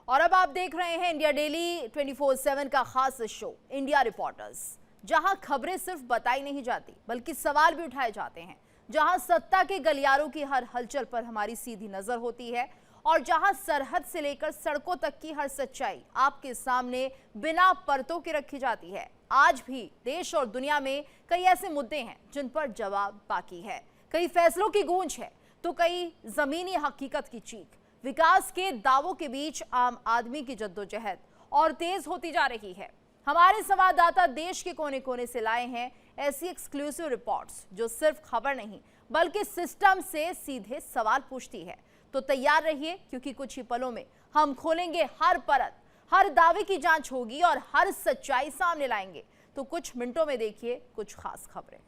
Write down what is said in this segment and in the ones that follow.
और अब आप देख रहे हैं इंडिया डेली 24/7 का खास शो इंडिया रिपोर्टर्स, जहां खबरें सिर्फ बताई नहीं जाती बल्कि सवाल भी उठाए जाते हैं, जहां सत्ता के गलियारों की हर हलचल पर हमारी सीधी नजर होती है और जहां सरहद से लेकर सड़कों तक की हर सच्चाई आपके सामने बिना परतों के रखी जाती है। आज भी देश और दुनिया में कई ऐसे मुद्दे हैं जिन पर जवाब बाकी है, कई फैसलों की गूंज है तो कई जमीनी हकीकत की चीख। विकास के दावों के बीच आम आदमी की जद्दोजहद और तेज होती जा रही है। हमारे संवाददाता देश के कोने कोने से लाए हैं ऐसी एक्सक्लूसिव रिपोर्ट्स जो सिर्फ खबर नहीं बल्कि सिस्टम से सीधे सवाल पूछती है। तो तैयार रहिए, क्योंकि कुछ ही पलों में हम खोलेंगे हर परत, हर दावे की जांच होगी और हर सच्चाई सामने लाएंगे। तो कुछ मिनटों में देखिए कुछ खास खबरें।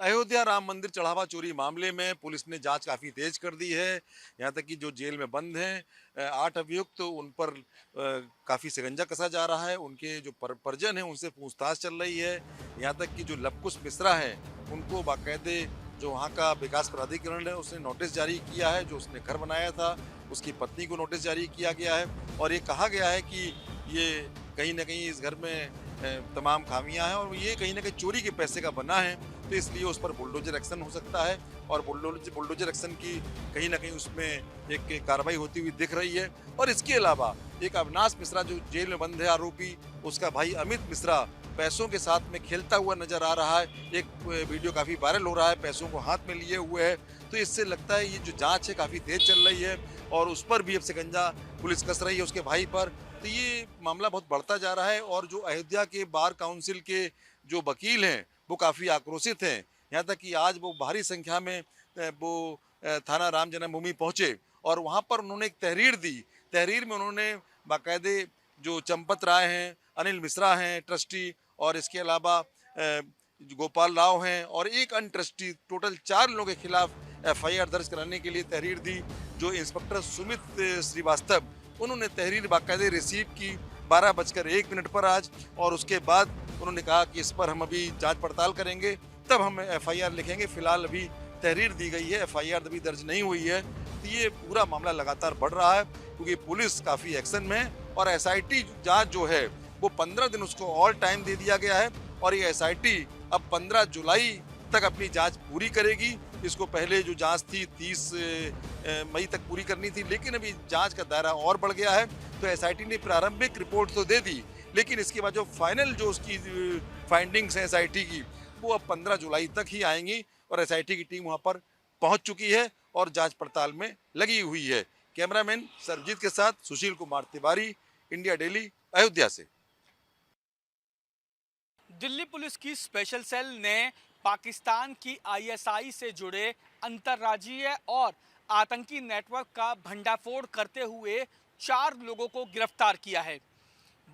अयोध्या राम मंदिर चढ़ावा चोरी मामले में पुलिस ने जांच काफ़ी तेज कर दी है। यहाँ तक कि जो जेल में बंद हैं 8 अभियुक्त, उन पर काफ़ी शिकंजा कसा जा रहा है। उनके जो परिजन हैं उनसे पूछताछ चल रही है। यहाँ तक कि जो लवकुश मिश्रा हैं उनको बाकायदे जो वहाँ का विकास प्राधिकरण है उसने नोटिस जारी किया है। जो उसने घर बनाया था उसकी पत्नी को नोटिस जारी किया गया है और ये कहा गया है कि ये कहीं ना कहीं इस घर में तमाम खामियां हैं और ये कहीं ना कहीं चोरी के पैसे का बना है, तो इसलिए उस पर बुलडोजर एक्शन हो सकता है और बुलडोजर एक्शन की कहीं ना कहीं उसमें एक कार्रवाई होती हुई दिख रही है। और इसके अलावा एक अविनाश मिश्रा जो जेल में बंद है आरोपी, उसका भाई अमित मिश्रा पैसों के साथ में खेलता हुआ नजर आ रहा है। एक वीडियो काफ़ी वायरल हो रहा है, पैसों को हाथ में लिए हुए है। तो इससे लगता है ये जो जाँच है काफ़ी तेज चल रही है और उस पर भी अब शिकंजा पुलिस कस रही है उसके भाई पर। तो ये मामला बहुत बढ़ता जा रहा है और जो अयोध्या के बार काउंसिल के जो वकील हैं वो काफ़ी आक्रोशित हैं। यहाँ तक कि आज वो भारी संख्या में वो थाना राम जन्मभूमि पहुँचे और वहाँ पर उन्होंने एक तहरीर दी। तहरीर में उन्होंने बाकायदे जो चंपत राय हैं, अनिल मिश्रा हैं ट्रस्टी, और इसके अलावा गोपाल राव हैं और एक अन्य ट्रस्टी, टोटल 4 लोगों के खिलाफ FIR दर्ज कराने के लिए तहरीर दी। जो इंस्पेक्टर सुमित श्रीवास्तव, उन्होंने तहरीर बाकायदे रिसीव की 12:01 पर आज, और उसके बाद उन्होंने कहा कि इस पर हम अभी जांच पड़ताल करेंगे, तब हम FIR लिखेंगे। फिलहाल अभी तहरीर दी गई है, FIR अभी दर्ज नहीं हुई है। तो ये पूरा मामला लगातार बढ़ रहा है क्योंकि पुलिस काफ़ी एक्शन में है और SIT जांच जो है वो 15 दिन उसको और टाइम दे दिया गया है और ये SIT अब 15 जुलाई तक अपनी जांच पूरी करेगी। इसको पहले जो जांच थी 30 मई तक पूरी करनी थी, लेकिन अभी जांच का दायरा और बढ़ गया है। तो SIT ने प्रारंभिक रिपोर्ट तो दे दी, लेकिन इसके बाद जो फाइनल जो उसकी फाइंडिंग्स हैं SIT की, वो अब 15 जुलाई तक ही आएंगी और SIT की टीम वहाँ पर पहुँच चुकी है और जाँच पड़ताल में लगी हुई है। कैमरामैन सरबजीत के साथ सुशील कुमार तिवारी, इंडिया डेली, अयोध्या से। दिल्ली पुलिस की स्पेशल सेल ने पाकिस्तान की ISI से जुड़े अंतर्राज्यीय और आतंकी नेटवर्क का भंडाफोड़ करते हुए 4 लोगों को गिरफ्तार किया है।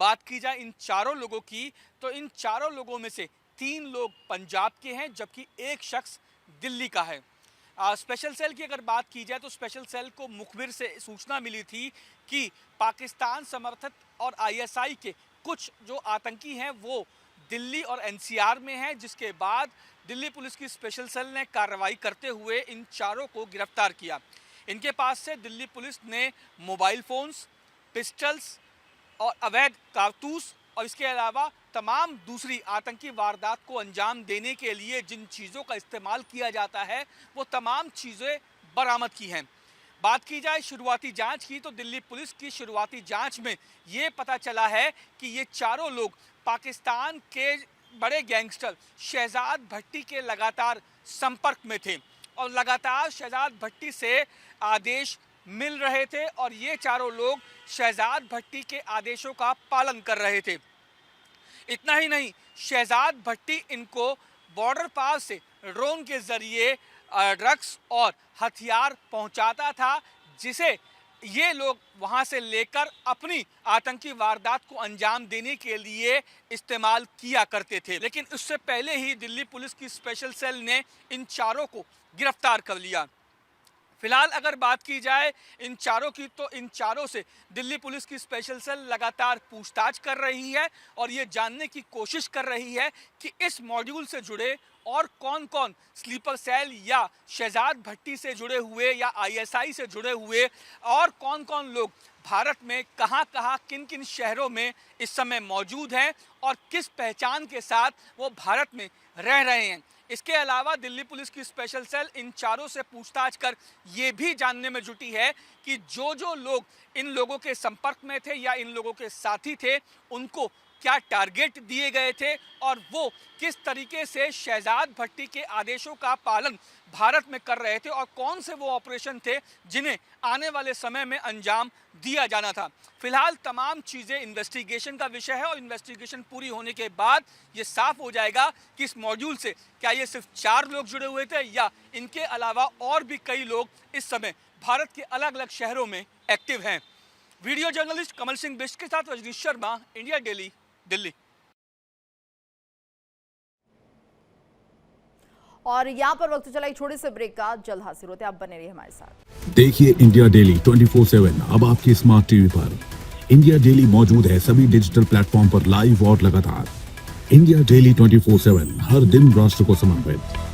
बात की जाए इन चारों लोगों की, तो इन चारों लोगों में से 3 लोग पंजाब के हैं जबकि एक शख्स दिल्ली का है। स्पेशल सेल की अगर बात की जाए तो स्पेशल सेल को मुखबिर से सूचना मिली थी कि पाकिस्तान समर्थित और ISI के कुछ जो आतंकी हैं वो दिल्ली और NCR में हैं, जिसके बाद दिल्ली पुलिस की स्पेशल सेल ने कार्रवाई करते हुए इन चारों को गिरफ्तार किया। इनके पास से दिल्ली पुलिस ने मोबाइल फ़ोन्स, पिस्टल्स और अवैध कारतूस और इसके अलावा तमाम दूसरी आतंकी वारदात को अंजाम देने के लिए जिन चीज़ों का इस्तेमाल किया जाता है वो तमाम चीज़ें बरामद की हैं। बात की जाए शुरुआती जांच की, तो दिल्ली पुलिस की शुरुआती जांच में ये पता चला है कि ये चारों लोग पाकिस्तान के बड़े गैंगस्टर शहजाद भट्टी के लगातार संपर्क में थे और लगातार शहजाद भट्टी से आदेश मिल रहे थे और ये चारों लोग शहजाद भट्टी के आदेशों का पालन कर रहे थे। इतना ही नहीं, शहजाद भट्टी इनको बॉर्डर पार से ड्रोन के जरिए ड्रग्स और हथियार पहुंचाता था, जिसे ये लोग वहां से लेकर अपनी आतंकी वारदात को अंजाम देने के लिए इस्तेमाल किया करते थे। लेकिन उससे पहले ही दिल्ली पुलिस की स्पेशल सेल ने इन चारों को गिरफ्तार कर लिया। फिलहाल अगर बात की जाए इन चारों की, तो इन चारों से दिल्ली पुलिस की स्पेशल सेल लगातार पूछताछ कर रही है और ये जानने की कोशिश कर रही है कि इस मॉड्यूल से जुड़े और कौन कौन स्लीपर सेल या शहजाद भट्टी से जुड़े हुए या आईएसआई से जुड़े हुए और कौन कौन लोग भारत में कहां कहां किन किन शहरों में इस समय मौजूद हैं और किस पहचान के साथ वो भारत में रह रहे हैं। इसके अलावा दिल्ली पुलिस की स्पेशल सेल इन चारों से पूछताछ कर ये भी जानने में जुटी है कि जो लोग इन लोगों के संपर्क में थे या इन लोगों के साथी थे उनको क्या टारगेट दिए गए थे और वो किस तरीके से शहजाद भट्टी के आदेशों का पालन भारत में कर रहे थे और कौन से वो ऑपरेशन थे जिन्हें आने वाले समय में अंजाम दिया जाना था। फिलहाल तमाम चीज़ें इन्वेस्टिगेशन का विषय है और इन्वेस्टिगेशन पूरी होने के बाद ये साफ हो जाएगा कि इस मॉड्यूल से क्या ये सिर्फ 4 लोग जुड़े हुए थे या इनके अलावा और भी कई लोग इस समय भारत के अलग अलग शहरों में एक्टिव हैं। वीडियो जर्नलिस्ट कमल सिंह बिष्ट के साथ रजनीश शर्मा, इंडिया डेली, दिल्ली। और यहाँ पर वक्त चला एक छोटे से ब्रेक का, जल्द हाजिर होते हैं, आप बने रहिए हमारे साथ। देखिए इंडिया डेली 24/7 अब आपकी स्मार्ट टीवी पर। इंडिया डेली मौजूद है सभी डिजिटल प्लेटफॉर्म पर लाइव और लगातार। इंडिया डेली 24/7 हर दिन राष्ट्र को समर्पित।